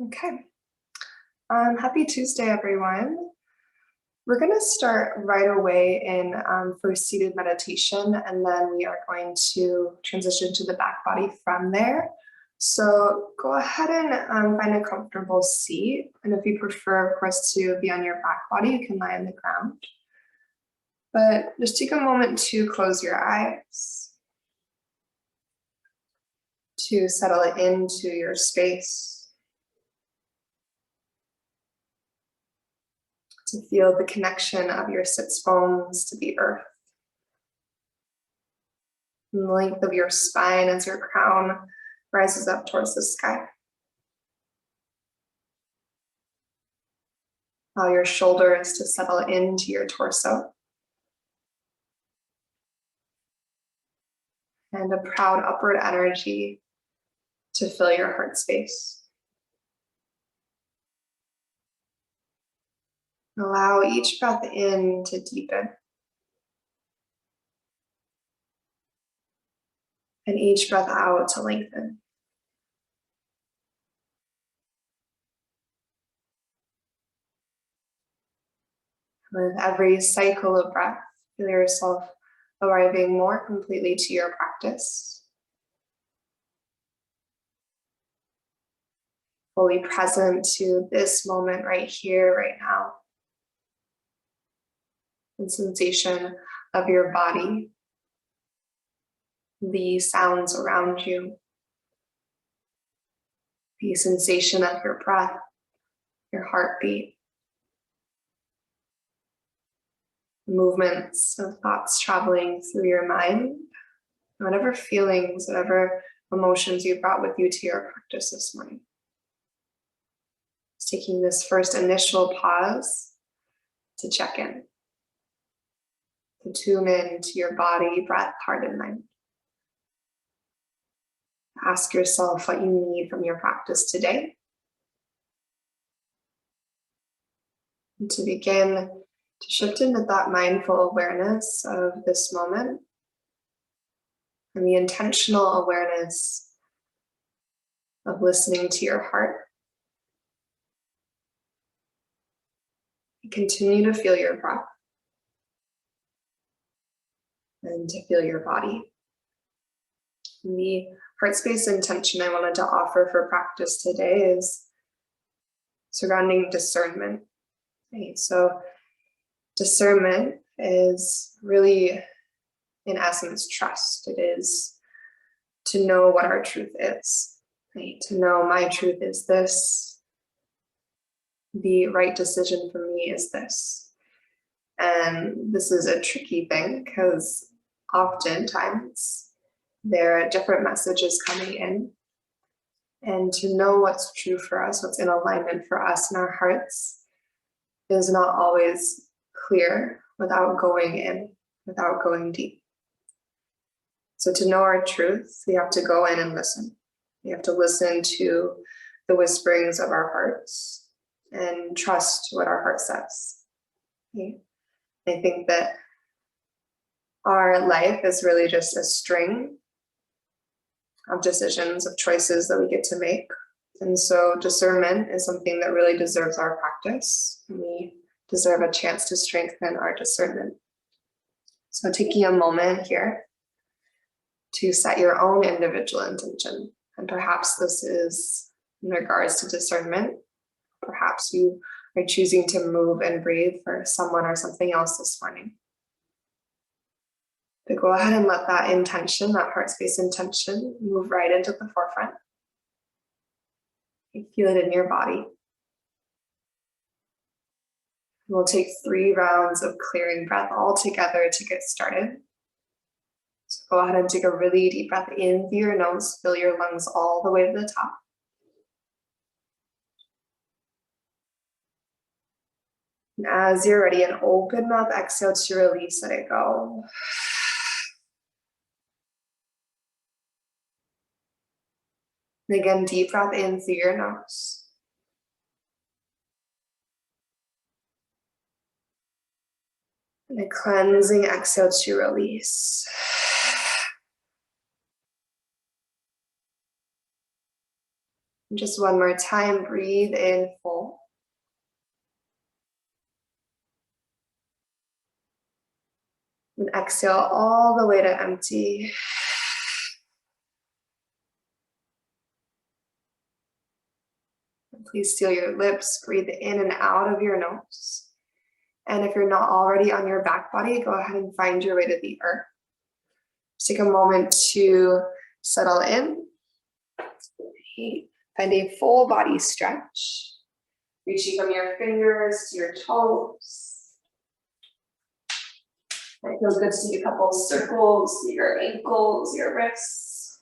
Okay. Happy Tuesday, everyone. We're going to start right away in for seated meditation, and then we are going to transition to the back body from there. So go ahead and find a comfortable seat. And if you prefer, of course, to be on your back body, you can lie on the ground. But just take a moment to close your eyes, to settle into your space, to feel the connection of your sits bones to the earth, and the length of your spine as your crown rises up towards the sky. Allow your shoulders to settle into your torso. And a proud upward energy to fill your heart space. Allow each breath in to deepen. And each breath out to lengthen. With every cycle of breath, feel yourself arriving more completely to your practice. Fully present to this moment right here, right now. The sensation of your body, the sounds around you, the sensation of your breath, your heartbeat, movements of thoughts traveling through your mind, whatever feelings, whatever emotions you brought with you to your practice this morning. Just taking this first initial pause to check in, to tune in to your body, breath, heart, and mind. Ask yourself what you need from your practice today. And to begin to shift into that mindful awareness of this moment and the intentional awareness of listening to your heart. And continue to feel your breath and to feel your body. And the heart space intention I wanted to offer for practice today is surrounding discernment. Right? So discernment is really, in essence, trust. It is to know what our truth is. Right? To know my truth is this. The right decision for me is this. And this is a tricky thing because oftentimes there are different messages coming in. And to know what's true for us, what's in alignment for us in our hearts, is not always clear without going in, without going deep. So to know our truth, we have to go in and listen. We have to listen to the whisperings of our hearts and trust what our heart says. Okay? I think that our life is really just a string of decisions, of choices that we get to make. And so discernment is something that really deserves our practice. We deserve a chance to strengthen our discernment. So taking a moment here to set your own individual intention. And perhaps this is in regards to discernment. Perhaps you are choosing to move and breathe for someone or something else this morning. But go ahead and let that intention, that heart space intention, move right into the forefront. You feel it in your body. We'll take 3 rounds of clearing breath all together to get started. So go ahead and take a really deep breath in through your nose, fill your lungs all the way to the top. And as you're ready, an open mouth exhale to release, let it go. And again, deep breath in through your nose. And a cleansing exhale to release. And just one more time, breathe in full. And exhale all the way to empty. And please seal your lips, breathe in and out of your nose. And if you're not already on your back body, go ahead and find your way to the earth. Just take a moment to settle in. Find a full body stretch, reaching from your fingers to your toes. It feels good to take a couple circles to your ankles, your wrists.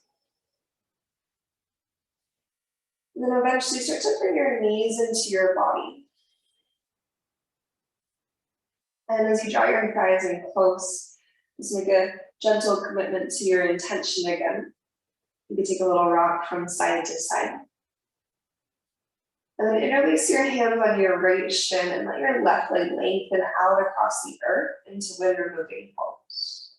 And then eventually start to bring your knees into your body. And as you draw your thighs in close, just make a gentle commitment to your intention again. You can take a little rock from side to side. And then interlace your hands on your right shin and let your left leg lengthen out across the earth into wind removing pose.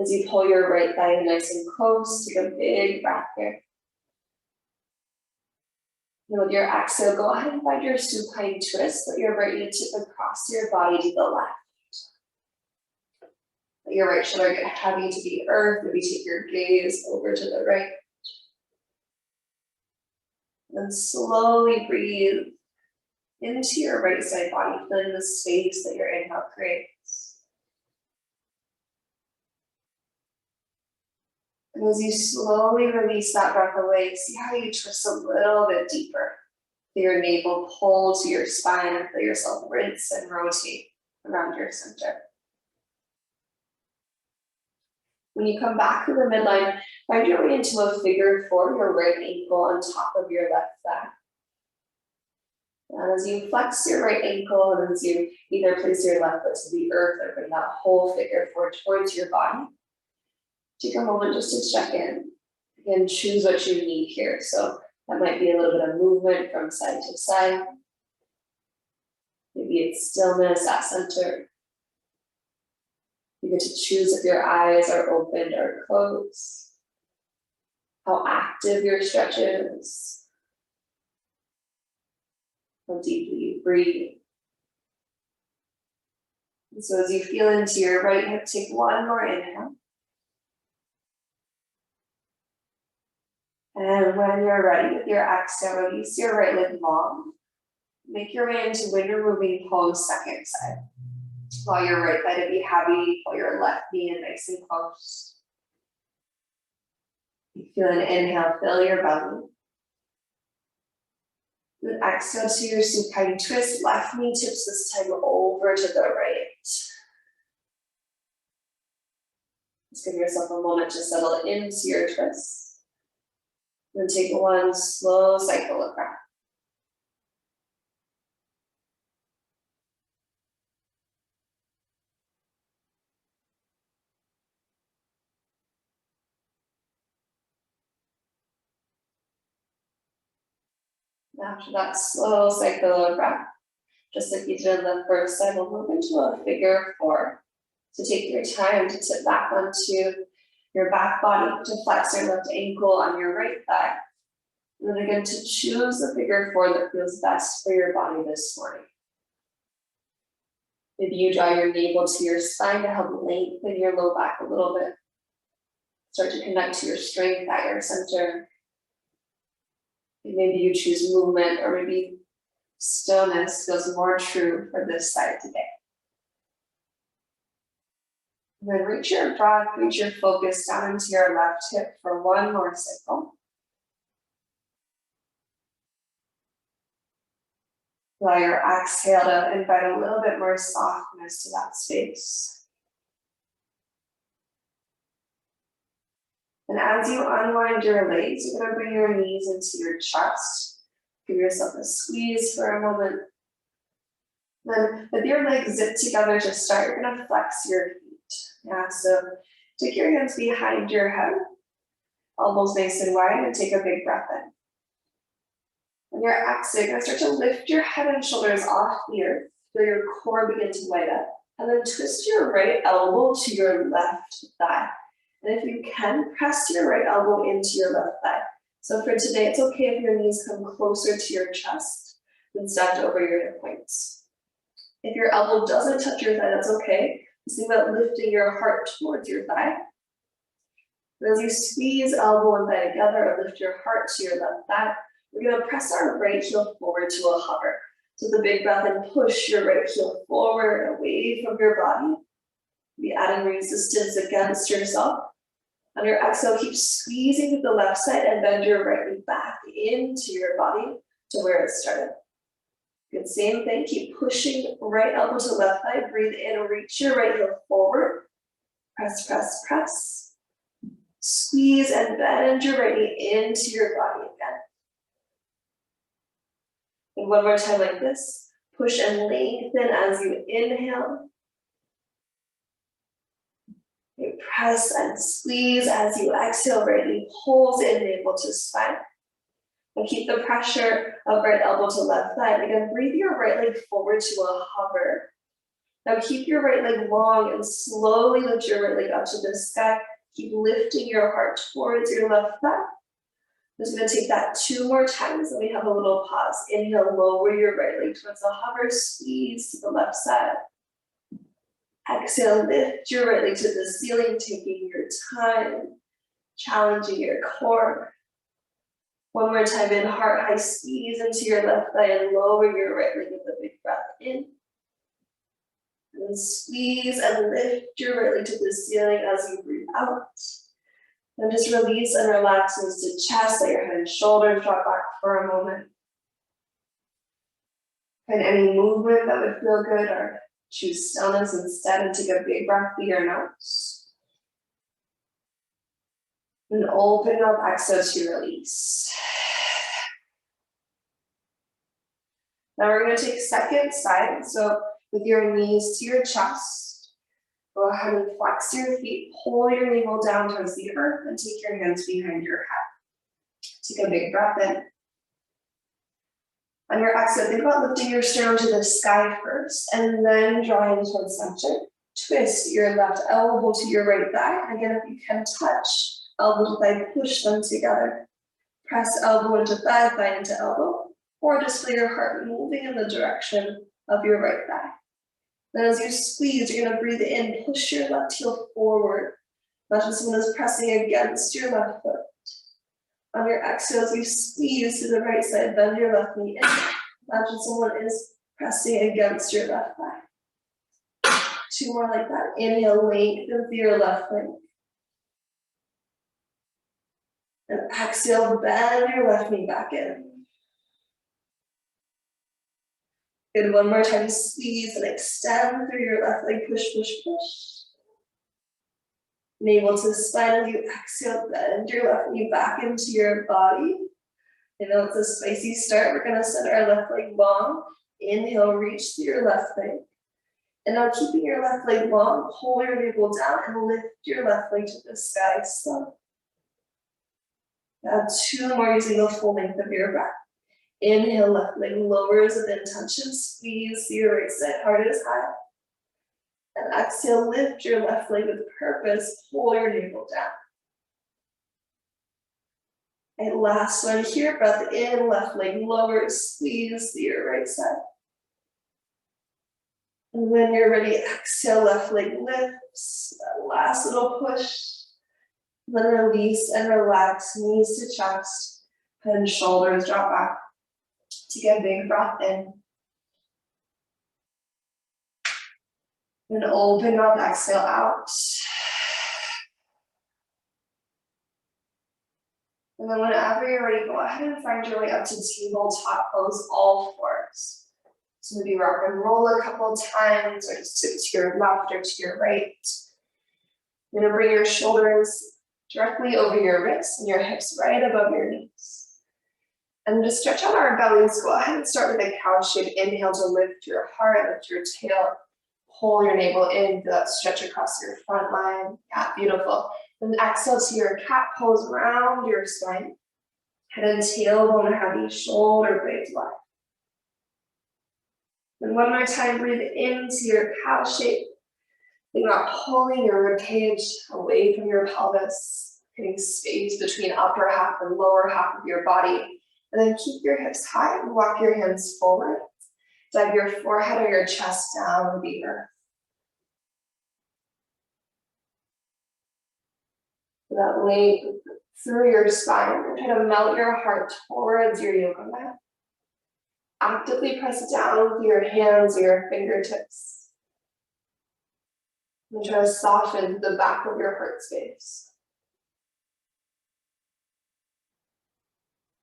As you pull your right thigh in nice and close, take a big breath here. And with your exhale, go ahead and find your supine twist. Let your right knee tip across your body to the left. Let your right shoulder get heavy to the earth. Maybe take your gaze over to the right. Then slowly breathe into your right side body, filling the space that your inhale creates. And as you slowly release that breath away, see how you twist a little bit deeper. Feel your navel pull to your spine and feel yourself rinse and rotate around your center. When you come back to the midline, find your way into a figure four, your right ankle on top of your left thigh. And as you flex your right ankle and as you either place your left foot to the earth or bring that whole figure four towards your body, take a moment just to check in. Again, choose what you need here. So that might be a little bit of movement from side to side. Maybe it's stillness at center. You get to choose if your eyes are open or closed, how active your stretch is, how deeply you breathe. And so as you feel into your right hip, take one more inhale. And when you're ready with your exhale, release your right leg long. Make your way into wind removing pose, second side. Allow your right thigh to be heavy, pull your left knee in nice and close. You feel an inhale, fill your belly. Then exhale to your supine twist, left knee tips this time over to the right. Just give yourself a moment to settle into your twist. Then take one slow cycle of breath. After that slow cycle of breath, just like you did the first time, we'll move into a figure four. So take your time to tip back onto your back body, to flex your left ankle on your right thigh. And then again, to choose the figure four that feels best for your body this morning. Maybe you draw your navel to your spine to help lengthen your low back a little bit. Start to connect to your strength at your center. Maybe you choose movement, or maybe stillness feels more true for this side today. And then reach your breath, reach your focus down into your left hip for one more cycle. Allow your exhale to invite a little bit more softness to that space. And as you unwind your legs, you're going to bring your knees into your chest. Give yourself a squeeze for a moment. Then with your legs zipped together to start, you're going to flex your feet. Yeah, so take your hands behind your head, elbows nice and wide, and take a big breath in. When you're exhaling, you're going to start to lift your head and shoulders off the earth. Feel your core begin to light up. And then twist your right elbow to your left thigh. And if you can, press your right elbow into your left thigh. So for today, it's okay if your knees come closer to your chest than stacked over your hip points. If your elbow doesn't touch your thigh, that's okay. Just think about lifting your heart towards your thigh. And as you squeeze elbow and thigh together or lift your heart to your left thigh, we're going to press our right heel forward to a hover. So the big breath in, push your right heel forward, away from your body. Be adding resistance against yourself. On your exhale, keep squeezing with the left side and bend your right knee back into your body to where it started. Good, same thing, keep pushing right elbow to left thigh, breathe in, reach your right heel forward. Press, press, press. Squeeze and bend your right knee into your body again. And one more time like this. Push and lengthen as you inhale. You press and squeeze as you exhale, right knee pulls in, navel to spine. And keep the pressure of right elbow to left thigh. And again, breathe your right leg forward to a hover. Now keep your right leg long and slowly lift your right leg up to the sky. Keep lifting your heart towards your left thigh. I'm just going to take that 2 more times, and we have a little pause. Inhale, lower your right leg towards the hover, squeeze to the left side. Exhale, lift your right leg to the ceiling, taking your time, challenging your core. One more time in, heart high, squeeze into your left thigh and lower your right leg with a big breath in. And then squeeze and lift your right leg to the ceiling as you breathe out. Then just release and relax into chest, let your head and shoulders drop back for a moment. Find any movement that would feel good, or choose stillness instead and take a big breath through your nose. And open up, exhale to release. Now we're going to take second side. So with your knees to your chest, go ahead and flex your feet, pull your navel down towards the earth, and take your hands behind your head. Take a big breath in. On your exhale, think about lifting your sternum to the sky first, and then drawing towards center. Twist your left elbow to your right thigh. And again, if you can touch elbow to thigh, push them together. Press elbow into thigh, thigh into elbow, or just feel your heart moving in the direction of your right thigh. Then as you squeeze, you're going to breathe in, push your left heel forward. Imagine someone is pressing against your left foot. On your exhale, as you squeeze to the right side, bend your left knee in. Imagine someone is pressing against your left thigh. 2 more like that. Inhale, lengthen through your left leg. And exhale, bend your left knee back in. Good, one more time, squeeze and extend through your left leg, push, push, push. Navel to spine as you exhale, bend your left knee back into your body. I know it's a spicy start. We're gonna set our left leg long. Inhale, reach through your left leg. And now keeping your left leg long, pull your navel down and lift your left leg to the sky. So now 2 more using the full length of your breath. Inhale, left leg lowers with intention, squeeze your right side, heart is high. And exhale, lift your left leg with purpose, pull your navel down. And last one here, breath in, left leg lowers, squeeze to your right side. And when you're ready, exhale, left leg lifts, that last little push. Then release and relax, knees to chest, head and shoulders drop back. Take a big breath in. And open up, exhale out. And then whenever you're ready, go ahead and find your way up to tabletop pose, all fours. So maybe rock and roll a couple times, or just sit to your left or to your right. You're gonna bring your shoulders directly over your wrists and your hips right above your knees. And just stretch out our bellies. Go ahead and start with a cow shape. Inhale to lift your heart, lift your tail. Pull your navel in, feel that stretch across your front line. Yeah, beautiful. Then exhale to your cat pose, round your spine. Head and tailbone heavy, shoulder blades wide. Then one more time, breathe into your cow shape. Think about pulling your ribcage away from your pelvis. Creating space between upper half and lower half of your body. And then keep your hips high and walk your hands forward. Dive your forehead or your chest down to the earth. That length through your spine. Try to melt your heart towards your yoga mat. Actively press down with your hands or your fingertips. And try to soften the back of your heart space.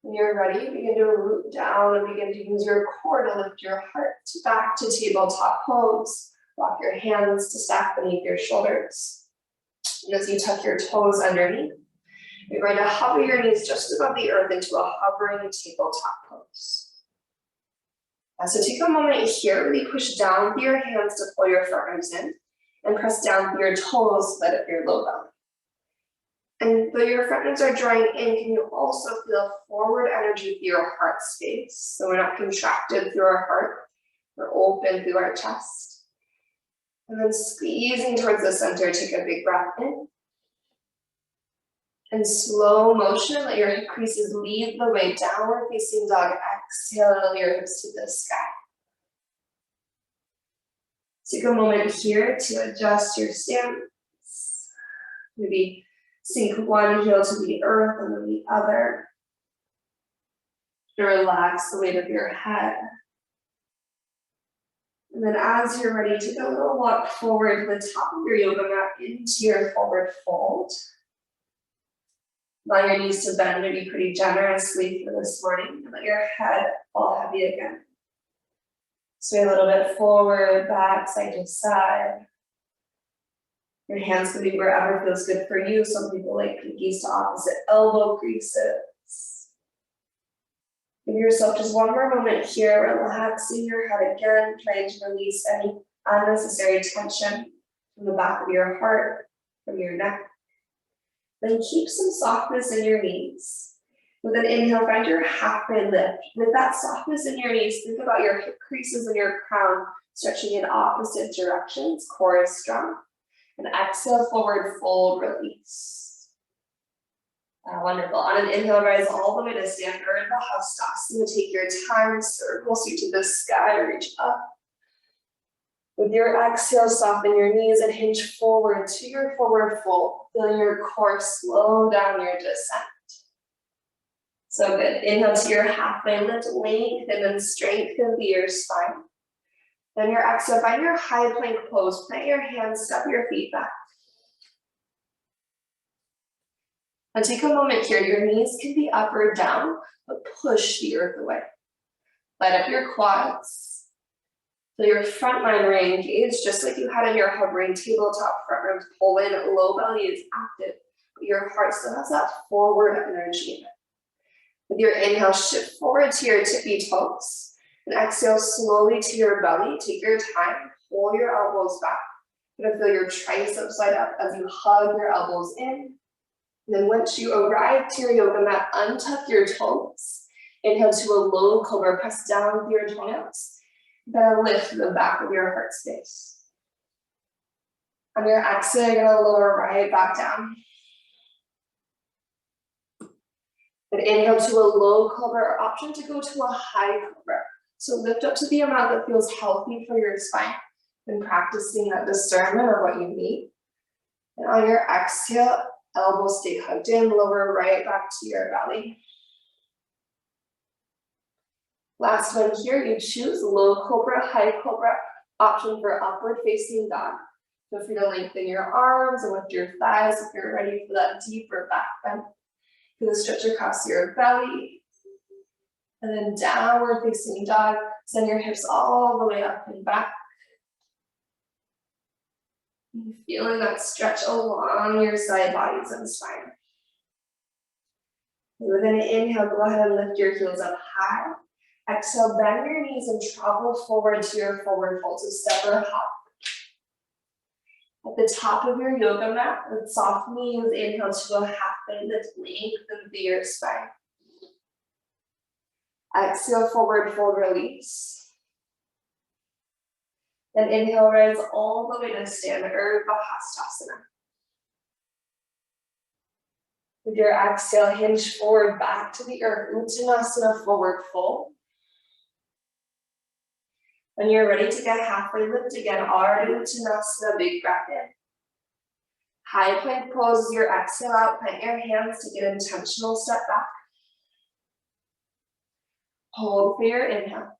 When you're ready, begin to root down and begin to use your core to lift your heart back to tabletop pose. Walk your hands to stack beneath your shoulders. And as you tuck your toes underneath, you're going to hover your knees just above the earth into a hovering tabletop pose. So take a moment here, really push down with your hands to pull your forearms in, and press down with your toes, let up your low belly. And though your front ribs are drawing in, can you also feel forward energy through your heart space? So we're not contracted through our heart, we're open through our chest. And then squeezing towards the center, take a big breath in. In slow motion, let your hip creases lead the way, downward facing dog. Exhale your hips to the sky. Take a moment here to adjust your stance. Maybe sink one heel to the earth and then the other. To relax the weight of your head. And then as you're ready, take a little walk forward to the top of your yoga mat into your forward fold. Allow your knees to bend maybe pretty generously for this morning, and let your head fall heavy again. Sway a little bit forward, back, side to side. Your hands can be wherever feels good for you. Some people like pinkies to opposite elbow creases. Give yourself just one more moment here, relaxing your head again, trying to release any unnecessary tension from the back of your heart, from your neck. Then keep some softness in your knees. With an inhale, find your halfway lift. With that softness in your knees, think about your hip creases and your crown stretching in opposite directions. Core is strong. And exhale, forward fold, release. Wonderful. On an inhale, rise all the way to standard Havasana. Take your time, circle seat to the sky, reach up. With your exhale, soften your knees and hinge forward to your forward fold. Feeling your core slow down your descent. So good. Inhale to your halfway lift, lengthen and strengthen through your spine. Then your exhale, find your high plank pose. Plant your hands, step your feet back. And take a moment here. Your knees can be up or down, but push the earth away. Light up your quads. So your front line re-engage, just like you had in your hovering tabletop. Front ribs pull in, low belly is active, but your heart still has that forward energy in it. With your inhale, shift forward to your tippy toes, and exhale slowly to your belly. Take your time, pull your elbows back. You're gonna feel your triceps light up as you hug your elbows in. And then once you arrive to your yoga mat, untuck your toes. Inhale to a low cobra, press down with your toenails. Then lift the back of your heart space. On your exhale, you're gonna lower right back down. Then inhale to a low cobra, or option to go to a high cobra. So lift up to the amount that feels healthy for your spine. Then practicing that discernment of what you need. And on your exhale, elbows stay hugged in, lower right back to your belly. Last one here, you choose low cobra, high cobra, option for upward facing dog. Feel free to lengthen your arms and lift your thighs if you're ready for that deeper back bend. Feel the stretch across your belly. And then downward facing dog, send your hips all the way up and back. Feeling that stretch along your side bodies and spine. With an inhale, go ahead and lift your heels up high. Exhale, bend your knees and travel forward to your forward fold, so step or hop. At the top of your yoga mat, with soft knees, inhale to a halfway lift, lengthen through your spine. Exhale, forward fold, release. Then inhale, rise all the way to standard Havasana. With your exhale, hinge forward back to the earth. Uttanasana, forward fold. When you're ready to get halfway lift again, Ardha Uttanasana, big breath in. High plank pose, your exhale out, plant your hands to get intentional step back. Hold for your inhale.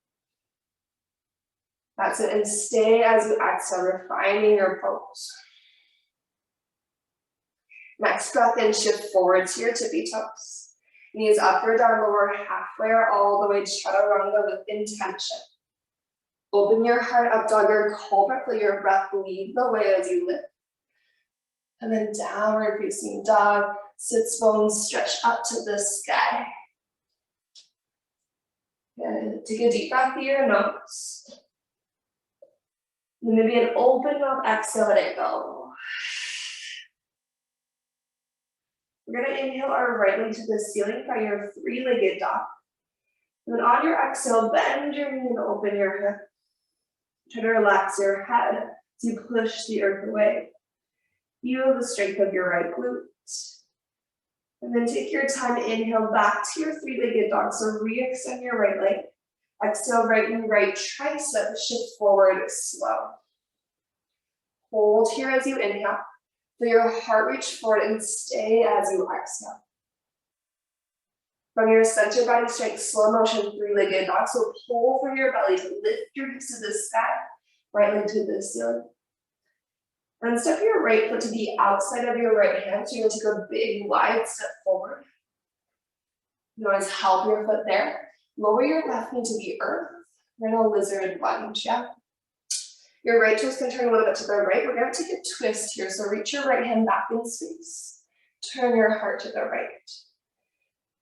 That's it, and stay as you exhale, refining your pose. Next breath in, shift forward to your tippy toes. Knees up or down, lower halfway or all the way to chaturanga with intention. Open your heart up, dog or cobra, let your breath lead the way as you lift. And then downward facing dog, sits bones stretch up to the sky. Good. Take a deep breath through your nose. And maybe an open mouth exhale, let it go. We're going to inhale our right leg to the ceiling by your three-legged dog. And then on your exhale, bend your knee and open your hip. Try to relax your head as you push the earth away. Feel the strength of your right glute. And then take your time, inhale back to your three-legged dog. So re-extend your right leg. Exhale, right knee, right tricep, shift forward, slow. Hold here as you inhale. Feel your heart reach forward and stay as you exhale. From your center body strength, slow motion, three-legged dog. So pull from your belly to lift your hips to the sky, right leg to the ceiling. And step your right foot to the outside of your right hand. So you're going to take a big wide step forward. You can always help your foot there. Lower your left knee to the earth. We're in a lizard lunge, yeah? Your right toes can turn a little bit to the right. We're going to take a twist here. So reach your right hand back in space. Turn your heart to the right.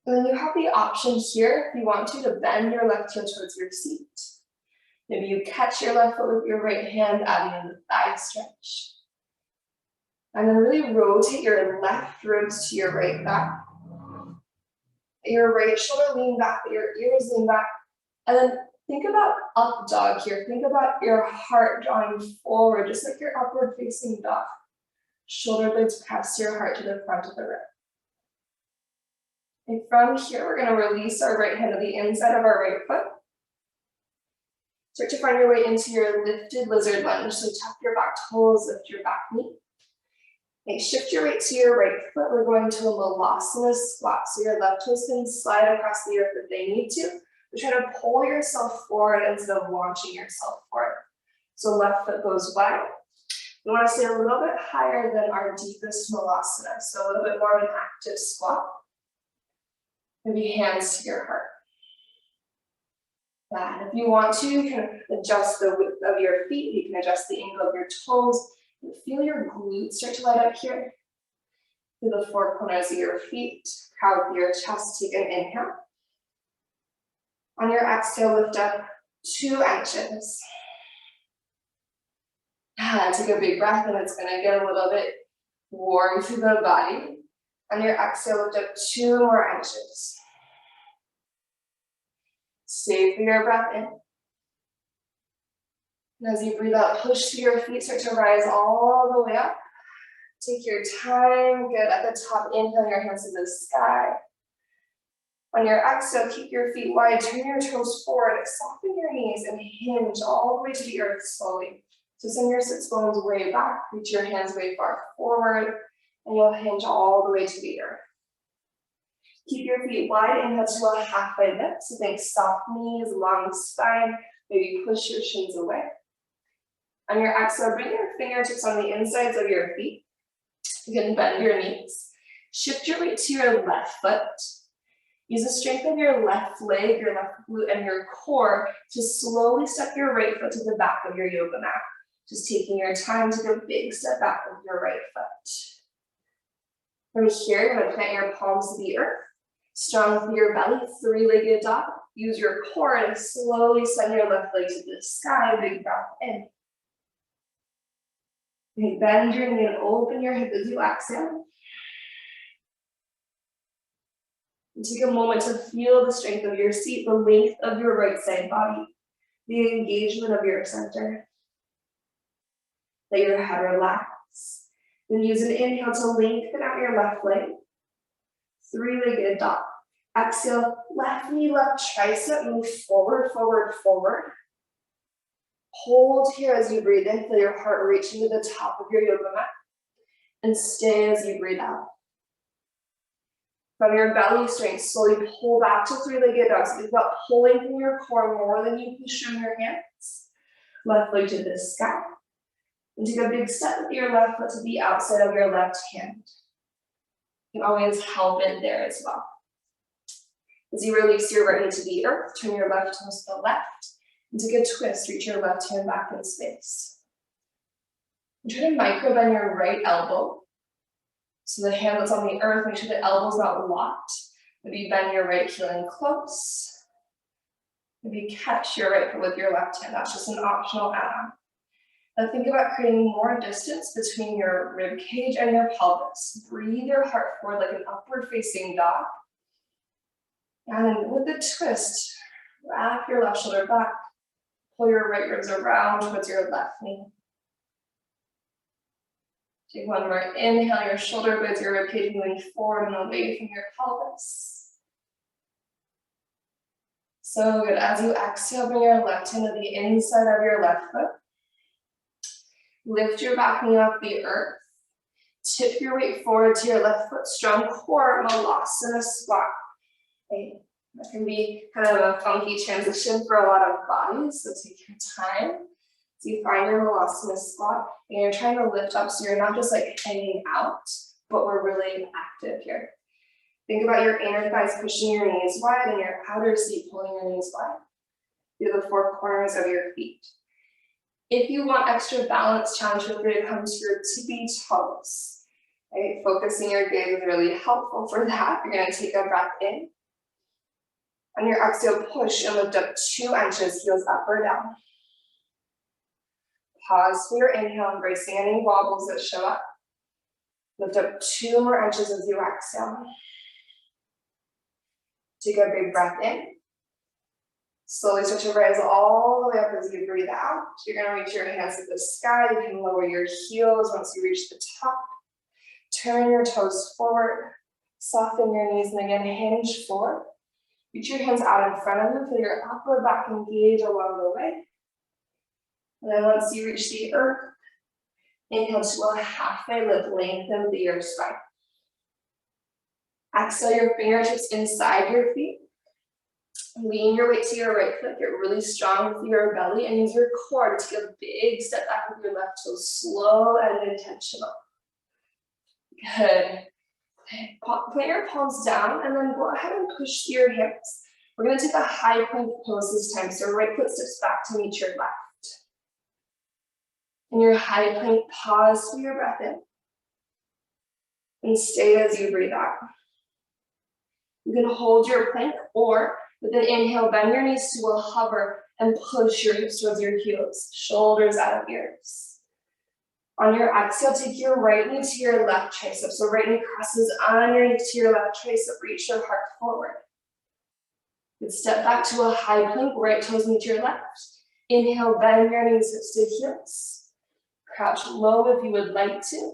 And then you have the option here, if you want to bend your left heel towards your seat. Maybe you catch your left foot with your right hand, adding in the thigh stretch. And then really rotate your left ribs to your right back. Your right shoulder lean back, your ears lean back. And then think about up dog here. Think about your heart drawing forward, just like your upward facing dog. Shoulder blades press your heart to the front of the rib. And from here, we're going to release our right hand to the inside of our right foot. Start to find your way into your lifted lizard lunge. So tuck your back toes, lift your back knee. Okay, shift your weight to your right foot. We're going to a Malasana squat. So your left toes can slide across the earth if they need to. But try to pull yourself forward instead of launching yourself forward. So left foot goes wide. We want to stay a little bit higher than our deepest Malasana. So a little bit more of an active squat. Maybe hands to your heart. And if you want to, you can adjust the width of your feet. You can adjust the angle of your toes. Feel your glutes start to light up here. Feel the four corners of your feet. Crowd your chest. Take an inhale. On your exhale, lift up 2 inches. Take a big breath, and it's going to get a little bit warm through the body. On your exhale, lift up 2 more inches. Stay for your breath in. And as you breathe out, push through your feet, start to rise all the way up. Take your time. Good. At the top, inhale your hands to the sky. On your exhale, keep your feet wide. Turn your toes forward. Soften your knees and hinge all the way to the earth slowly. So send your sits bones way back. Reach your hands way far forward. And you'll hinge all the way to the earth. Keep your feet wide. Inhale to a halfway lift. So think soft knees, long spine. Maybe push your shins away. On your exhale, bring your fingertips on the insides of your feet. You can bend your knees. Shift your weight to your left foot. Use the strength of your left leg, your left glute, and your core to slowly step your right foot to the back of your yoga mat. Just taking your time to go big step back with your right foot. From here, you're going to plant your palms to the earth. Strong through your belly, 3-legged dog. Use your core to slowly send your left leg to the sky. Big breath in. Okay, bend your knee and open your hip as you exhale. And take a moment to feel the strength of your seat, the length of your right side body, the engagement of your center. Let your head relax. Then use an inhale to lengthen out your left leg. Three-legged dog. Exhale, left knee, left tricep, move forward, forward, forward. Hold here as you breathe in, feel your heart reaching to the top of your yoga mat. And stay as you breathe out. From your belly strength, slowly pull back to three-legged dog. So think about pulling from your core more than you push from your hands. Left leg to the sky. And take a big step with your left foot to the outside of your left hand. You can always help in there as well. As you release your right knee to the earth, turn your left toes to the left. And take a twist, reach your left hand back in space. And try to micro bend your right elbow. So the hand that's on the earth, make sure the elbow's not locked. Maybe bend your right heel in close. Maybe catch your right foot with your left hand. That's just an optional add-on. Now think about creating more distance between your rib cage and your pelvis. Breathe your heart forward like an upward facing dog. And then with the twist, wrap your left shoulder back. Pull your right ribs around towards your left knee. Take one more inhale, your shoulder blades, your rib cage moving forward and away from your pelvis. So good. As you exhale, bring your left hand to the inside of your left foot. Lift your back knee off the earth. Tip your weight forward to your left foot. Strong core, Malasana squat. Okay. That can be kind of a funky transition for a lot of bodies, so take your time. So you find your Malasana squat, and you're trying to lift up so you're not just like hanging out, but we're really active here. Think about your inner thighs pushing your knees wide and your outer seat pulling your knees wide. Through the four corners of your feet. If you want extra balance, challenge, feel free to come to your tippy toes. Right? Focusing your gaze is really helpful for that. You're going to take a breath in. On your exhale, push and lift up 2 inches, heels up or down. Pause for your inhale, embracing any wobbles that show up. Lift up 2 more inches as you exhale. Take a big breath in. Slowly stretch your legs all the way up as you breathe out. You're going to reach your hands to the sky. You can lower your heels once you reach the top. Turn your toes forward. Soften your knees and again hinge forward. Reach your hands out in front of you. Feel your upper back engage along the way. And then once you reach the earth, inhale to a halfway lift, lengthen through your spine. Exhale your fingertips inside your feet. Lean your weight to your right foot, get really strong with your belly, and use your core to take a big step back with your left toe, slow and intentional. Good. Plant your palms down, and then go ahead and push through your hips. We're going to take a high plank pose this time, so right foot steps back to meet your left. In your high plank, pause for your breath in, and stay as you breathe out. You can hold your plank, or with an inhale, bend your knees to a hover and push your hips towards your heels, shoulders out of ears. On your exhale, take your right knee to your left tricep. So right knee crosses underneath to your left tricep, reach your heart forward. Good. Step back to a high plank, right toes meet your left. Inhale, bend your knees, hips to heels. Crouch low if you would like to.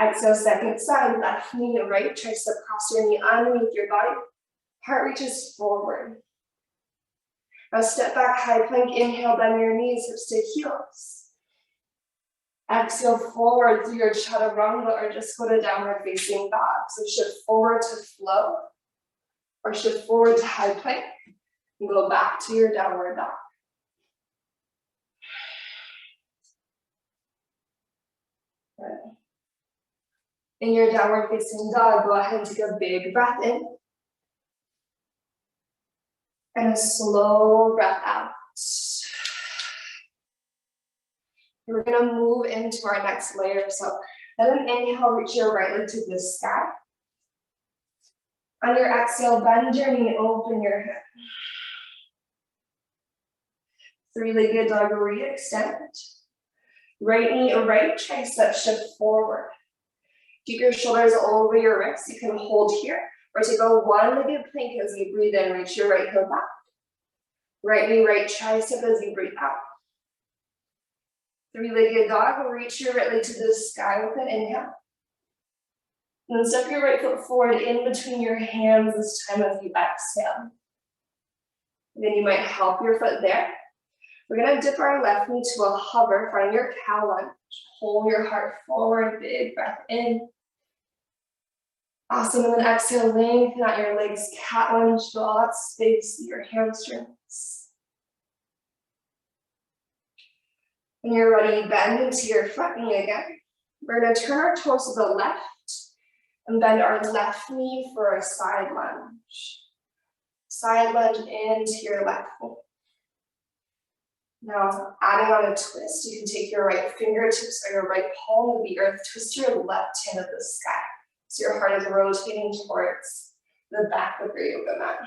Exhale, second side, left knee, right tricep, cross your knee underneath your body. Heart reaches forward. Now step back, high plank, inhale, bend your knees, hips to heels. Exhale forward through your chaturanga or just go to downward facing dog. So shift forward to flow or shift forward to high plank and go back to your downward dog. Good. In your downward facing dog, go ahead and take a big breath in. And a slow breath out. We're going to move into our next layer. So then inhale, reach your right leg to the sky. On your exhale, bend your knee, open your hip. Three-legged dog, re-extend. Right knee, right tricep, shift forward. Keep your shoulders over your wrists. You can hold here. Or take a one-legged plank as you breathe in, reach your right heel back. Right knee, right tricep as you breathe out. Three-legged dog, reach your right leg to the sky with an inhale. And then step your right foot forward in between your hands this time as you exhale. Then you might help your foot there. We're gonna dip our left knee to a hover, find your cow lunge. Hold your heart forward, big breath in. Awesome, and then exhale, lengthen out your legs, cat lunge, fill all that space in your hamstrings. When you're ready, bend into your front knee again. We're gonna turn our toes to the left and bend our left knee for a side lunge. Side lunge into your left knee. Now, adding on a twist, you can take your right fingertips or your right palm of the earth, twist your left hand at the sky. So your heart is rotating towards the back of your yoga mat.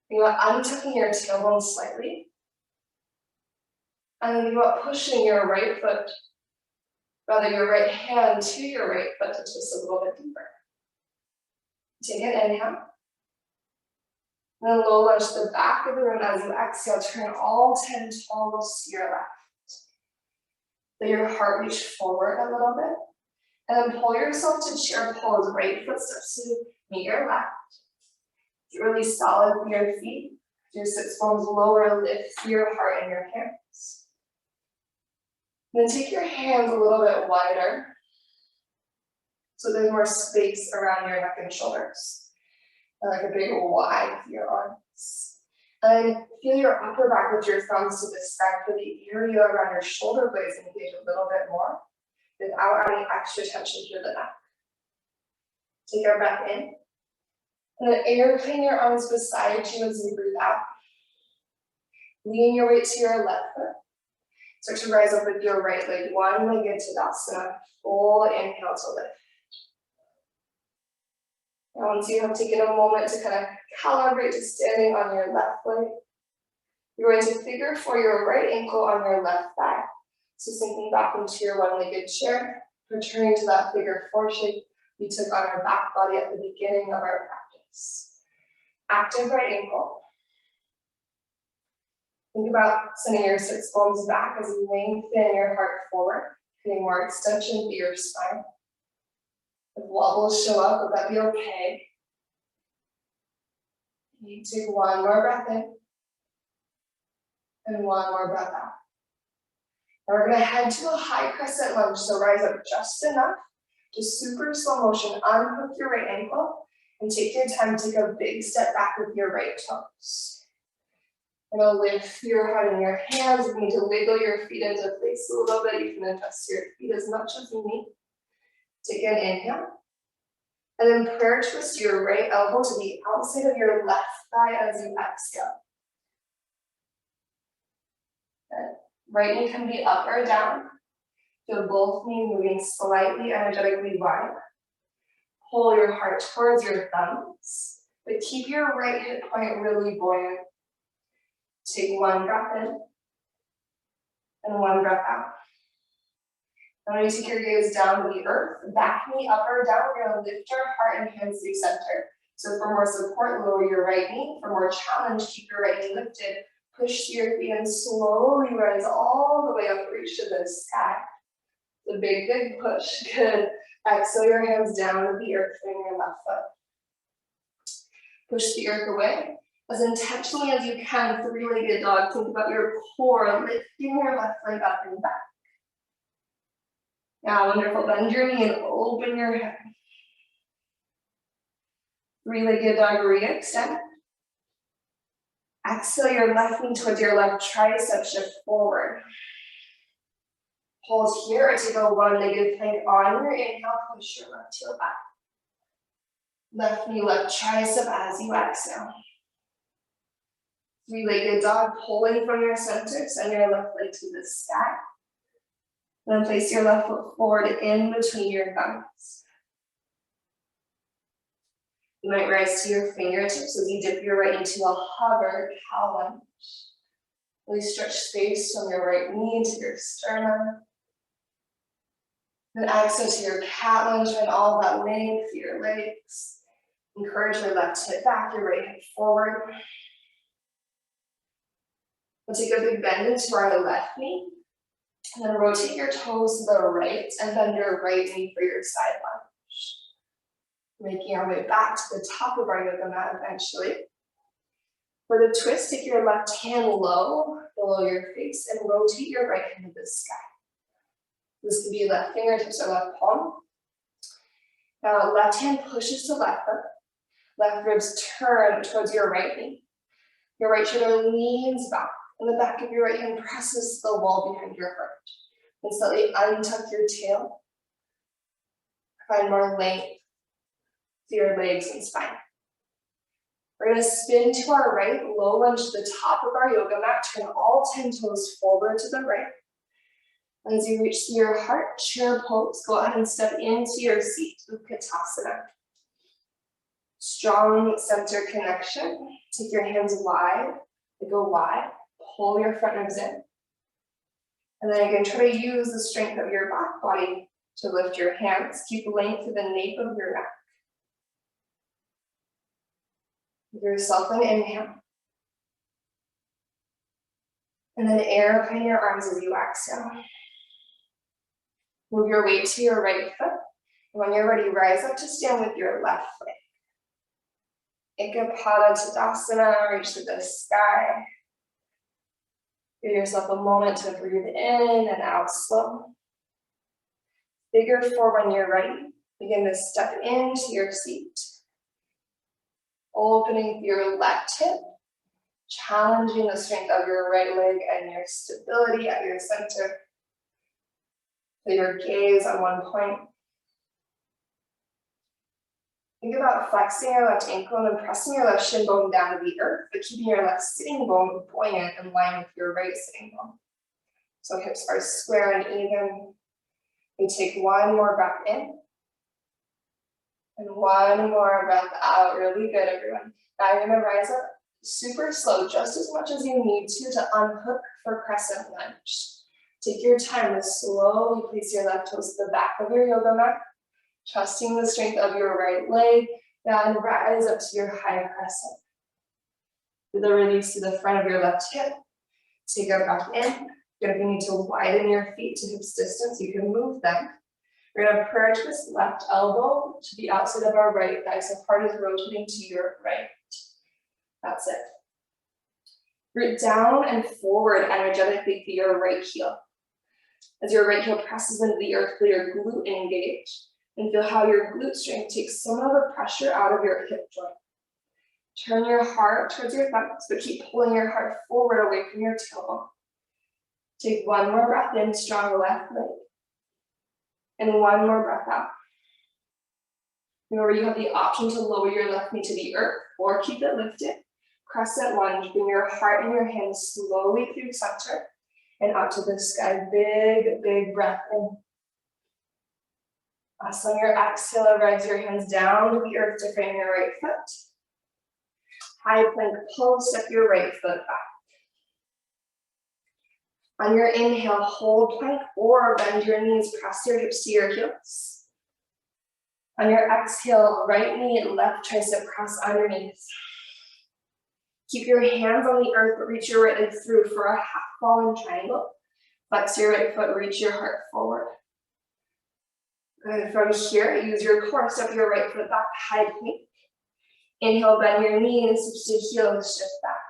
Think about untucking your tailbone slightly. And then think about pushing your right foot, rather your right hand to your right foot to twist a little bit deeper. Take an inhale. And then low lunge to the back of the room as you exhale, turn all 10 toes to your left. Let your heart reach forward a little bit. And then pull yourself to chair pose, right foot steps to meet your left. Get really solid with your feet. Your sits bones lower, lift your heart and your hands. And then take your hands a little bit wider so there's more space around your neck and shoulders. And like a big wide for your arms. And feel your upper back with your thumbs to the sky for the area around your shoulder blades engage a little bit more without adding extra tension through the neck. Take a breath in. And then airplane your arms beside you as you breathe out. Lean your weight to your left foot. Start to rise up with your right leg, one-legged Tadasana. Full inhale to lift. Now once you have taken a moment to kind of calibrate to standing on your left leg, you're going to figure for your right ankle on your left thigh. So sinking back into your one-legged chair, returning to that figure four shape we took on our back body at the beginning of our practice. Active right ankle. Think about sending your sits bones back as you lengthen your heart forward, getting more extension through your spine. If wobbles show up, would that be okay? You take one more breath in and one more breath out. Now we're going to head to a high crescent lunge, so rise up just enough, just super slow motion, unhook your right ankle, and take your time, take a big step back with your right toes. And I'll lift your heart in your hands. You need to wiggle your feet into place a little bit. You can adjust your feet as much as you need. Take an inhale. And then prayer twist your right elbow to the outside of your left thigh as you exhale. And right knee can be up or down. Feel both knees moving slightly energetically wide. Pull your heart towards your thumbs, but keep your right hip point really buoyant. Take one breath in and one breath out. Now when you take your gaze down to the earth, back knee up or down, we're going to lift your heart and hands to center. So for more support, lower your right knee. For more challenge, keep your right knee lifted. Push your feet and slowly rise all the way up, reach to the sky. The big, big push. Good. Exhale your hands down to the earth, bring your left foot. Push the earth away. As intentionally as you can, three-legged dog. Think about your core, lifting your left leg up and back. Yeah, wonderful. Bend your knee and open your head. Three-legged dog, re-extend. Exhale your left knee towards your left tricep, shift forward. Hold here or take a one-legged plank on your inhale, push your left heel back. Left knee, left tricep as you exhale. Three-legged dog, pulling from your center, send your left leg to the sky. Then place your left foot forward in between your thumbs. You might rise to your fingertips as you dip your right into a hover cow lunge. Really stretch space from your right knee to your sternum. Then exhale to your cat lunge and all that length through your legs. Encourage your left hip back, your right hip forward. We'll take a big bend into our left knee. And then rotate your toes to the right and bend your right knee for your side lunge. Making our way back to the top of our yoga mat eventually. For the twist, take your left hand low below your face and rotate your right hand to the sky. This can be left fingertips or left palm. Now, left hand pushes to left foot. Left ribs turn towards your right knee. Your right shoulder leans back, and the back of your right hand presses the wall behind your heart. And slightly untuck your tail. Find more length to your legs and spine. We're going to spin to our right, low lunge to the top of our yoga mat. Turn all 10 toes forward to the right. As you reach to your heart, chair pose, go ahead and step into your seat, Utkatasana. Strong center connection. Take your hands wide, they go wide, pull your front ribs in. And then again, try to use the strength of your back body to lift your hands. Keep length to the nape of your neck. Give yourself an inhale. And then airplane your arms as you exhale. Move your weight to your right foot. And when you're ready, rise up to stand with your left foot. Ekapada Tadasana, reach to the sky. Give yourself a moment to breathe in and out slow. Figure four when you're ready. Begin to step into your seat. Opening your left hip, challenging the strength of your right leg and your stability at your center. Put your gaze on one point. Think about flexing your left ankle and then pressing your left shin bone down to the earth, but keeping your left sitting bone buoyant in line with your right sitting bone. So hips are square and even. We take one more breath in. And one more breath out. Really good, everyone. Now you're going to rise up super slow, just as much as you need to unhook for Crescent Lunge. Take your time to slowly place your left toes to the back of your yoga mat, trusting the strength of your right leg, then rise up to your high crescent. Do the release to the front of your left hip. Take a breath in. If you need to widen your feet to hips distance, you can move them. We're going to prayer twist left elbow to the outside of our right thigh, so heart is rotating to your right. That's it. Root down and forward energetically through your right heel. As your right heel presses into the earth, feel your glute engage, and feel how your glute strength takes some of the pressure out of your hip joint. Turn your heart towards your thumbs, but keep pulling your heart forward away from your tailbone. Take one more breath in, strong left leg. And one more breath out. Remember, you have the option to lower your left knee to the earth or keep it lifted. Crescent lunge, bring your heart and your hands slowly through center and out to the sky. Big, big breath in. As on your exhale, rise your hands down to the earth to frame your right foot. High plank pose, step your right foot back. On your inhale, hold plank or bend your knees, press your hips to your heels. On your exhale, right knee and left tricep cross underneath. Keep your hands on the earth, but reach your right leg through for a half fallen triangle. Flex your right foot, reach your heart forward. Good. From here, use your core, step your right foot back, high plank. Inhale, bend your knees, switch to heels, shift back.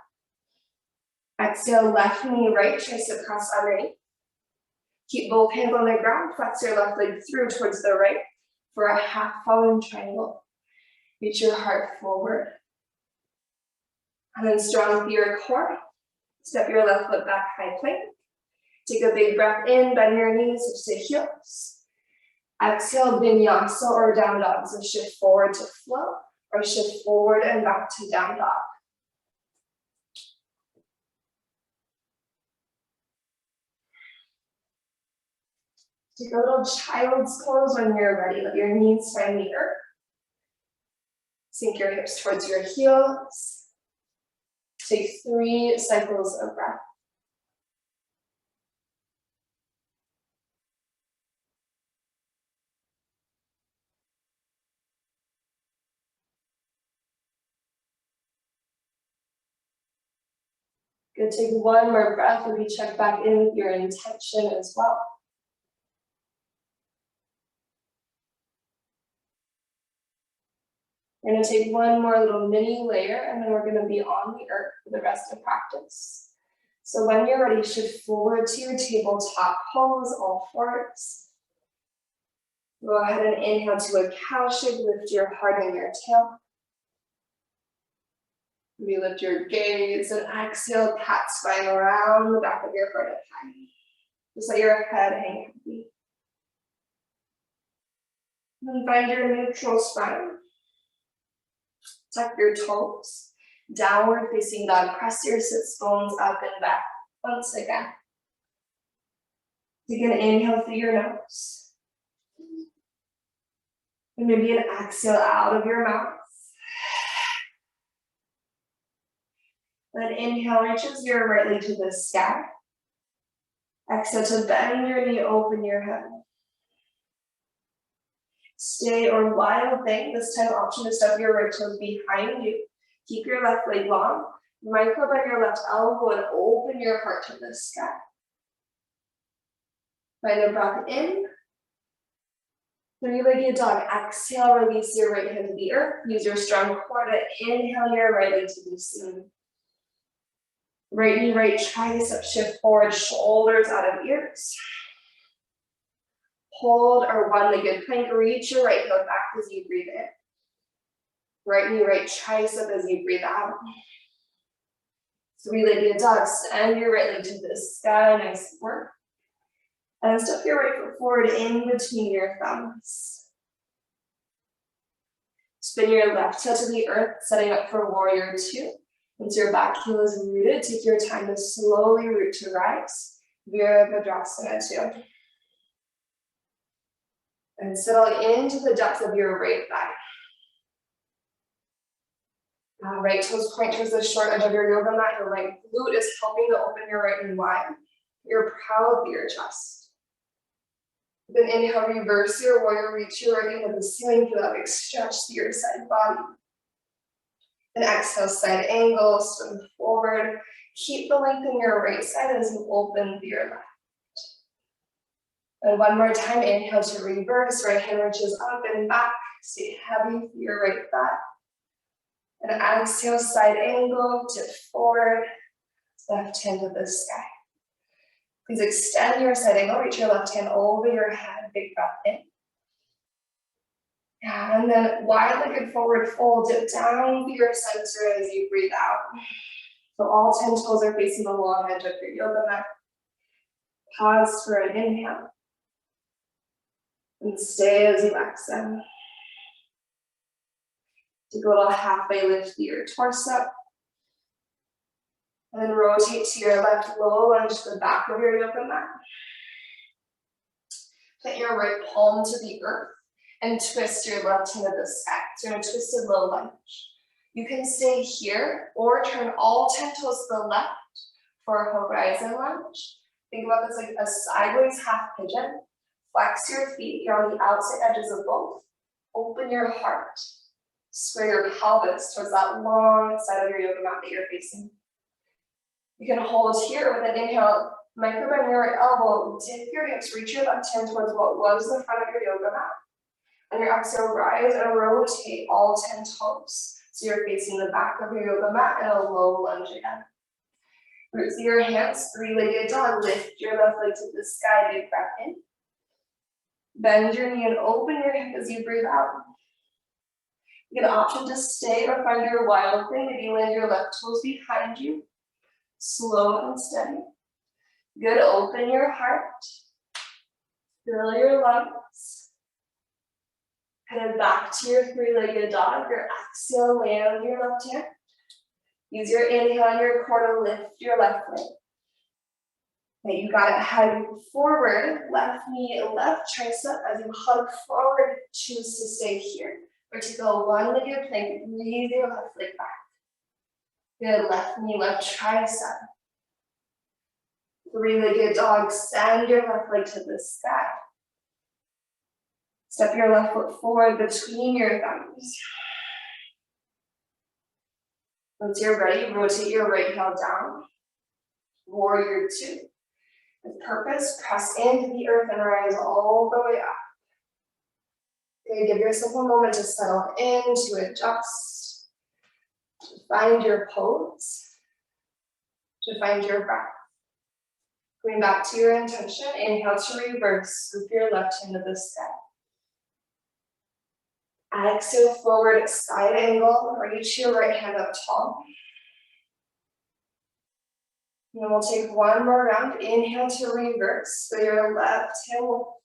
Exhale, left knee, right tricep cross underneath. Keep both hands on the ground, flex your left leg through towards the right for a half fallen triangle. Reach your heart forward. And then strong through your core. Step your left foot back, high plank. Take a big breath in, bend your knees, switch to heels. Exhale, Vinyasa or down dog. So shift forward to flow or shift forward and back to down dog. Take a little child's pose when you're ready. Let your knees find the earth. Sink your hips towards your heels. Take 3 cycles of breath. Good, take one more breath and we check back in with your intention as well. We're going to take one more little mini layer and then we're going to be on the earth for the rest of practice. So when you're ready, shift forward to your tabletop pose, all fours. Go ahead and inhale to a cow shape, lift your heart and your tail. Maybe lift your gaze and exhale, cat spine around the back of your heart up high. Just let your head hang heavy. Then find your neutral spine. Tuck your toes. Downward facing dog. Press your sits bones up and back. Once again. Take an inhale through your nose. And maybe an exhale out of your mouth. Then inhale reaches your right leg to the sky. Exhale to bend your knee, open your head. Stay or wild thing. This time option to step your right toes behind you. Keep your left leg long. Micro bend your left elbow and open your heart to the sky. Find a breath in. Three-legged dog. Exhale, release your right hand to the earth. Use your strong core to inhale your right leg to the ceiling. Right knee, right tricep, shift forward, shoulders out of ears. Hold or one-legged plank, reach your right heel back as you breathe in. Right knee, right tricep as you breathe out. Three-legged dog, send your right leg to the sky, nice work. And step your right foot forward in between your thumbs. Spin your left toe to the earth, setting up for warrior two. Once your back heel is rooted, take your time to slowly root to rise. Virabhadrasana 2. And settle into the depths of your right thigh. Right toes point towards the short edge of your yoga mat. Your right glute is helping to open your right knee wide. You're proud of your chest. Then inhale, reverse your warrior, reach your right hand to the ceiling, feel that big stretch to your side body. And exhale, side angle, swim forward. Keep the length in your right side as you open to your left. And one more time, inhale to reverse, right hand reaches up and back. Stay heavy through your right thigh. And exhale, side angle, tip forward, left hand to the sky. Please extend your side angle, reach your left hand over your head, big breath in. And then wide-legged forward fold, dip down to your center as you breathe out. So all 10 toes are facing the long edge of your yoga mat. Pause for an inhale. And stay as you exhale. Take a little halfway lift to your torso. And then rotate to your left, low lunge to the back of your yoga mat. Put your right palm to the earth and twist your left hand to the sky. So you're in a twisted low lunge. You can stay here or turn all 10 toes to the left for a horizon lunge. Think about this like a sideways half pigeon. Flex your feet. You're on the outside edges of both. Open your heart. Square your pelvis towards that long side of your yoga mat that you're facing. You can hold here with an inhale, micro bend your right elbow, dip your hips, reach your left hand towards what was the front of your yoga mat. On your exhale, rise and rotate all 10 toes. So you're facing the back of your yoga mat in a low lunge again. Roots of your hands, three-legged dog, lift your left leg to the sky, big breath in. Bend your knee and open your hip as you breathe out. You get an option to stay or find your wild thing. Maybe land your left toes behind you. Slow and steady. Good, open your heart. Fill your lungs. Head back to your three-legged dog. Your exhale, land your left hand. Use your inhale on your core to lift your left leg. Okay, you got it. Head forward, left knee, left tricep. As you hug forward, choose to stay here. Or take a one-legged plank, breathe your left leg back. Good, left knee, left tricep. Three-legged dog, send your left leg to the sky. Step your left foot forward between your thumbs. Once you're ready, rotate your right heel down. Warrior two. With purpose, press into the earth and rise all the way up. Okay, give yourself a moment to settle in, to adjust, to find your pose, to find your breath. Going back to your intention, inhale to reverse, scoop your left hand to the sky. Exhale forward, side angle, reach your right hand up tall. And then we'll take one more round. Inhale to reverse, so your left hand will.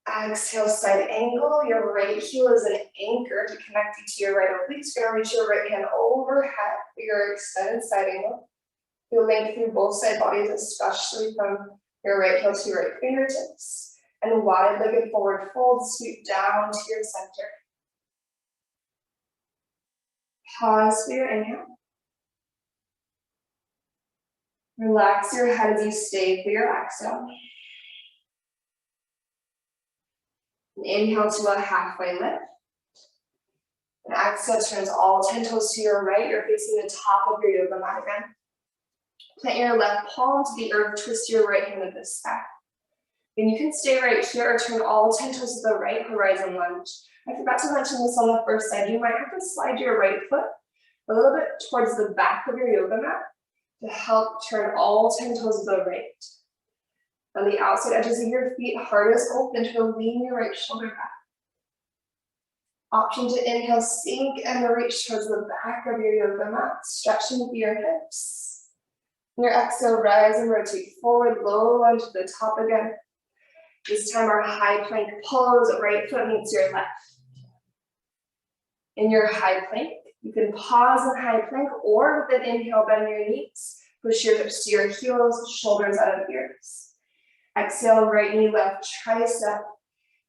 Exhale, side angle. Your right heel is an anchor to connect you to your right oblique. You're gonna reach your right hand overhead for your extended side angle. Feel length through both side bodies, especially from your right heel to your right fingertips. And wide-legged forward fold, sweep down to your center. Pause for your inhale. Relax your head as you stay for your exhale. And inhale to a halfway lift. And exhale turns all 10 toes to your right. You're facing the top of your yoga mat again. Plant your left palm to the earth, twist your right hand to the sky. And you can stay right here or turn all 10 toes to the right, horizon lunge. I forgot to mention this on the first side. You might have to slide your right foot a little bit towards the back of your yoga mat to help turn all 10 toes to the right. On the outside edges of your feet, heart is open to lean your right shoulder back. Option to inhale, sink and reach towards the back of your yoga mat, stretching through your hips. On your exhale, rise and rotate forward, low lunge to the top again. This time our high plank pose, right foot meets your left. In your high plank, you can pause in high plank or with an inhale, bend your knees. Push your hips to your heels, shoulders out of ears. Exhale, right knee, left tricep.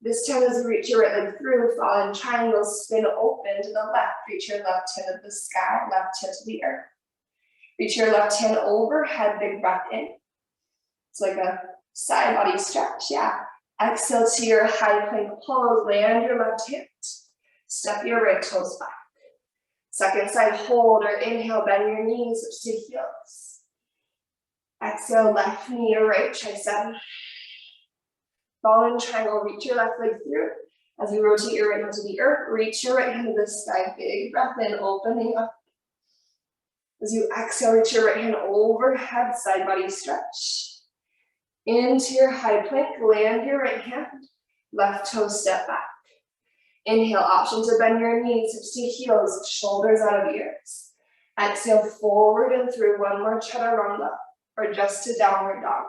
This time as you reach your right leg through, fall in triangle, spin open to the left. Reach your left hand to the sky, left hand to the earth. Reach your left hand overhead, big breath in. It's like a side body stretch, yeah. Exhale to your high plank pose, land your left hand. Step your right toes back. Second side hold or inhale, bend your knees, switch to heels. Exhale, left knee or right tricep. Fall in triangle, reach your left leg through. As you rotate your right hand to the earth, reach your right hand to the sky, big breath in, opening up. As you exhale, reach your right hand overhead, side body stretch. Into your high plank, land your right hand, left toe step back. Inhale, option to bend your knees, hips to heels, shoulders out of ears. Exhale, forward and through, one more chaturanga, or just to downward dog.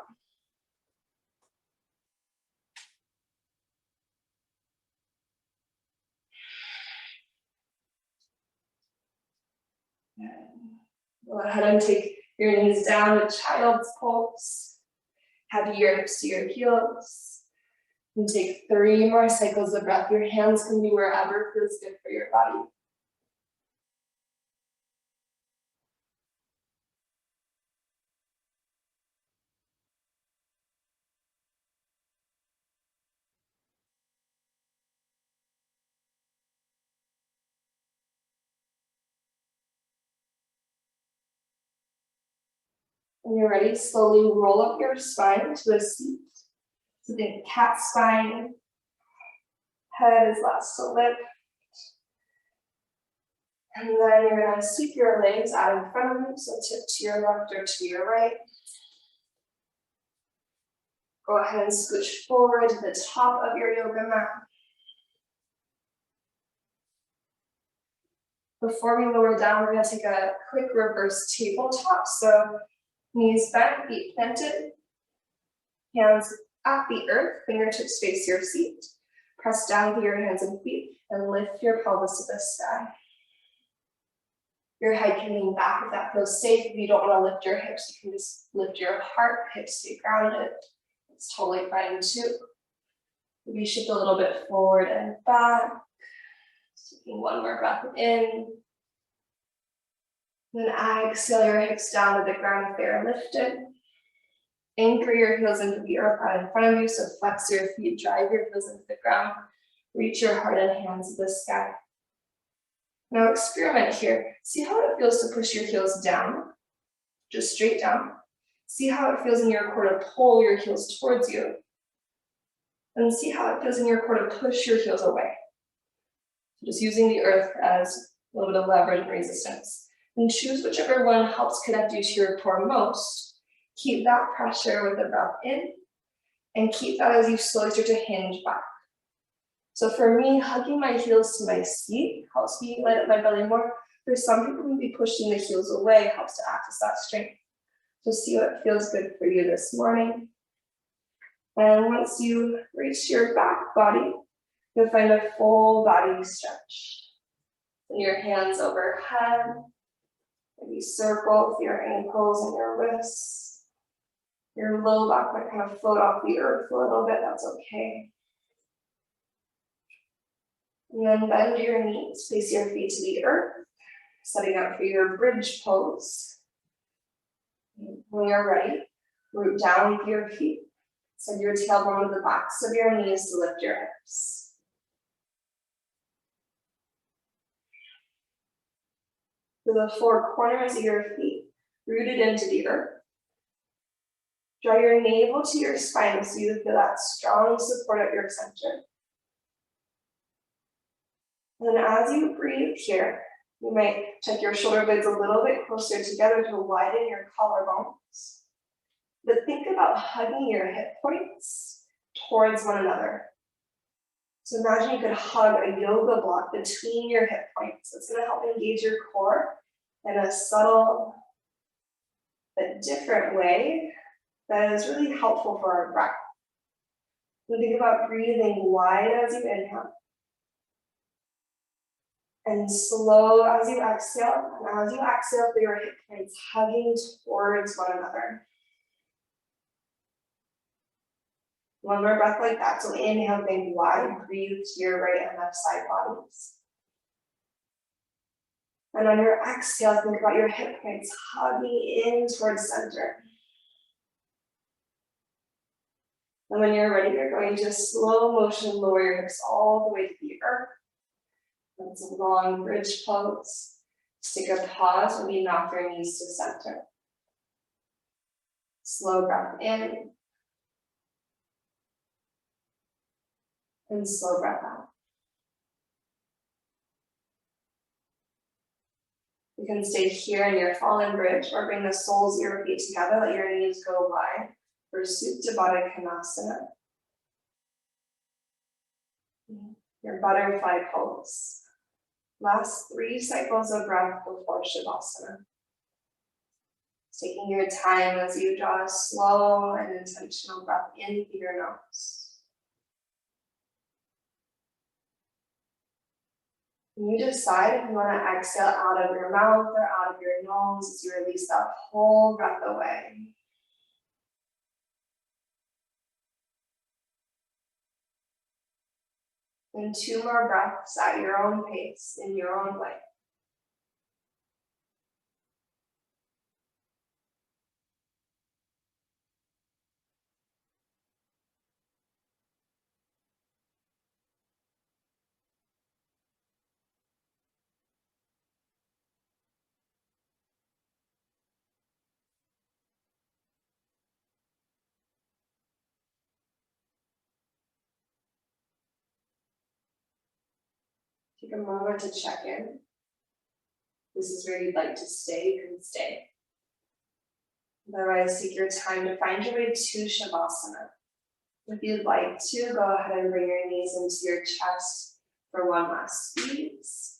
Go ahead and take your knees down to child's pose. Have your hips to your heels. And take 3 more cycles of breath. Your hands can be wherever feels good for your body. When you're ready, slowly roll up your spine to a seat. So think cat spine, head is last to lift. And then you're gonna sweep your legs out in front of you, so tip to your left or to your right. Go ahead and scooch forward to the top of your yoga mat. Before we lower down, we're gonna take a quick reverse tabletop. So knees bent, feet planted, hands at the earth, fingertips face your seat. Press down with your hands and feet and lift your pelvis to the sky. Your head can lean back if that feels safe. If you don't want to lift your hips, you can just lift your heart, hips stay grounded. It's totally fine too. Maybe shift a little bit forward and back. Taking one more breath in. Then exhale your hips down to the ground if they're lifted. Anchor your heels into the earth right in front of you, so flex your feet, drive your heels into the ground. Reach your heart and hands to the sky. Now experiment here. See how it feels to push your heels down just straight down. See how it feels in your core to pull your heels towards you. And see how it feels in your core to push your heels away. Just using the earth as a little bit of leverage and resistance. And choose whichever one helps connect you to your core most. Keep that pressure with the breath in, and keep that as you slowly start to hinge back. So for me, hugging my heels to my seat helps me light up my belly more. For some people, maybe pushing the heels away helps to access that strength. So see what feels good for you this morning. And once you reach your back body, you'll find a full body stretch. And your hands overhead. Maybe circle with your ankles and your wrists. Your low back might kind of float off the earth a little bit, that's okay. And then bend your knees, place your feet to the earth, setting up for your bridge pose. When you're ready, root down with your feet. Send your tailbone to the backs of your knees to lift your hips. To the four corners of your feet, rooted into the earth. Draw your navel to your spine so you feel that strong support at your center. And as you breathe here, you might tuck your shoulder blades a little bit closer together to widen your collarbones. But think about hugging your hip points towards one another. So imagine you could hug a yoga block between your hip points. It's going to help engage your core in a subtle but different way that is really helpful for our breath. And think about breathing wide as you inhale. And slow as you exhale. And as you exhale, feel your hip points hugging towards one another. One more breath like that. So inhale, think wide, breathe to your right and left side bodies. And on your exhale, think about your hip points hugging in towards center. And when you're ready, you're going to slow motion lower your hips all the way to the earth. That's a long bridge pose. Just take a pause when you knock your knees to center. Slow breath in. And slow breath out. You can stay here in your fallen bridge or bring the soles of your feet together, let your knees go wide for Supine Twist. Your butterfly pose. Last 3 cycles of breath before Shavasana. Taking your time as you draw a slow and intentional breath in through your nose. And you decide if you want to exhale out of your mouth or out of your nose as you release that whole breath away. And 2 more breaths at your own pace, in your own way. Take a moment to check in. This is where you'd like to stay, you can stay. Otherwise, take your time to find your way to Shavasana. If you'd like to, go ahead and bring your knees into your chest for one last squeeze.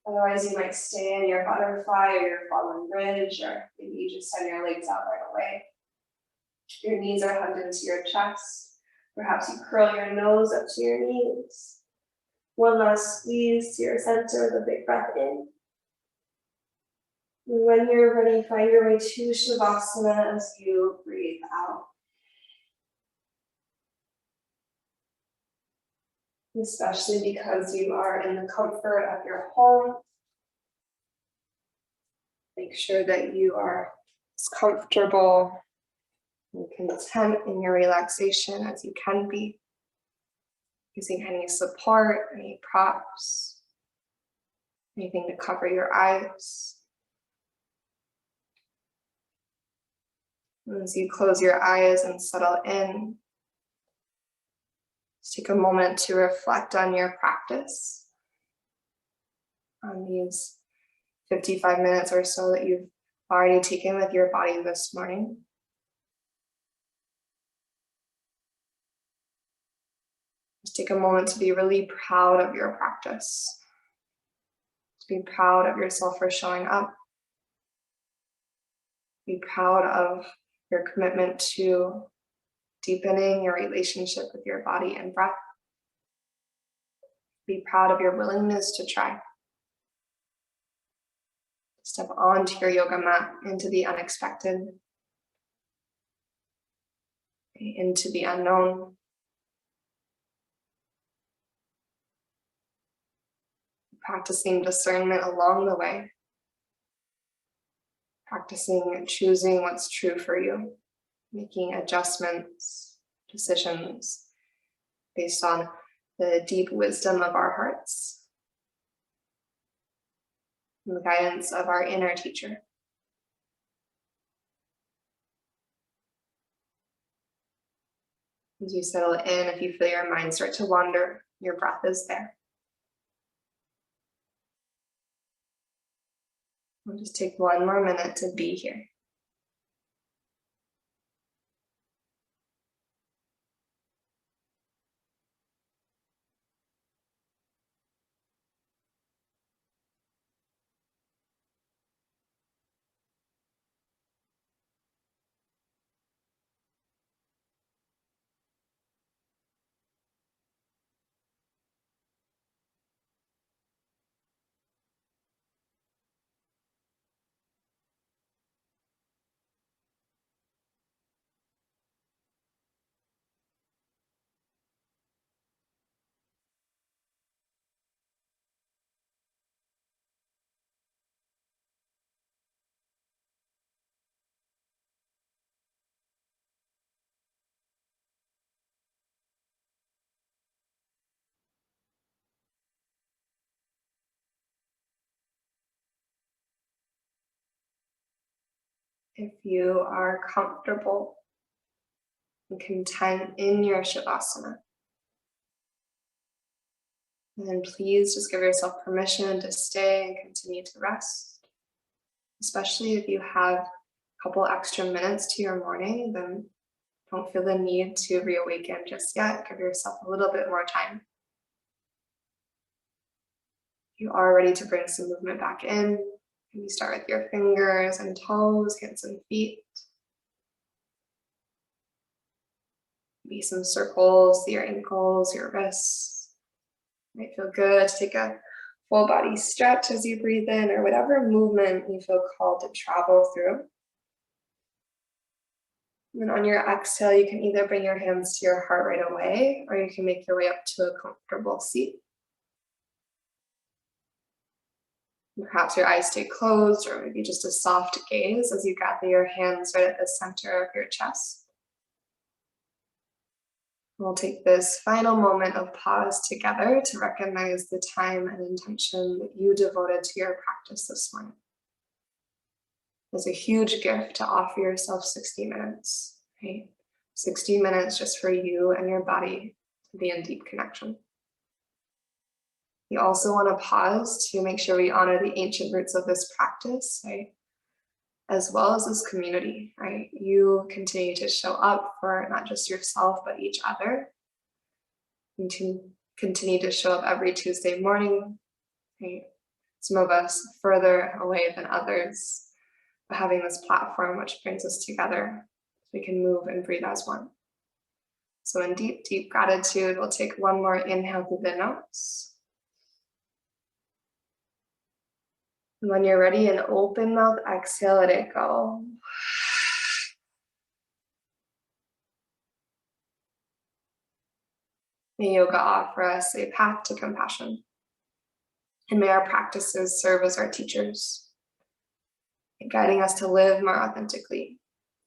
Otherwise, you might stay in your butterfly or your fallen bridge, or maybe you just send your legs out right away. Your knees are hugged into your chest. Perhaps you curl your nose up to your knees. One last squeeze to your center with a big breath in. And when you're ready, find your way to Shavasana as you breathe out. Especially because you are in the comfort of your home. Make sure that you are as comfortable and content in your relaxation as you can be. Using any support, any props, anything to cover your eyes. As you close your eyes and settle in, just take a moment to reflect on your practice, on these 55 minutes or so that you've already taken with your body this morning. Just take a moment to be really proud of your practice, to be proud of yourself for showing up, be proud of your commitment to deepening your relationship with your body and breath. Be proud of your willingness to try. Step onto your yoga mat into the unexpected, into the unknown. Practicing discernment along the way. Practicing choosing what's true for you, making adjustments, decisions based on the deep wisdom of our hearts and the guidance of our inner teacher. As you settle in, if you feel your mind start to wander, your breath is there. We'll just take one more minute to be here. If you are comfortable and content in your Shavasana, then please just give yourself permission to stay and continue to rest. Especially if you have a couple extra minutes to your morning, then don't feel the need to reawaken just yet. Give yourself a little bit more time. You are ready to bring some movement back in. Maybe start with your fingers and toes, hands and feet. Maybe some circles, your ankles, your wrists. Might feel good to take a full body stretch as you breathe in, or whatever movement you feel called to travel through. And on your exhale, you can either bring your hands to your heart right away, or you can make your way up to a comfortable seat. Perhaps your eyes stay closed, or maybe just a soft gaze as you gather your hands right at the center of your chest. We'll take this final moment of pause together to recognize the time and intention that you devoted to your practice this morning. It's a huge gift to offer yourself 60 minutes, right? 60 minutes just for you and your body to be in deep connection. You also want to pause to make sure we honor the ancient roots of this practice, right? As well as this community, right? You continue to show up for not just yourself, but each other. You to continue to show up every Tuesday morning, right? Some of us further away than others, but having this platform which brings us together, so we can move and breathe as one. So in deep, deep gratitude, we'll take one more inhale through the nose. And when you're ready, an open mouth exhale, let it go. May yoga offer us a path to compassion. And may our practices serve as our teachers, guiding us to live more authentically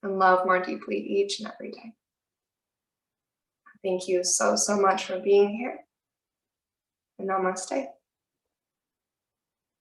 and love more deeply each and every day. Thank you so, so much for being here. And namaste.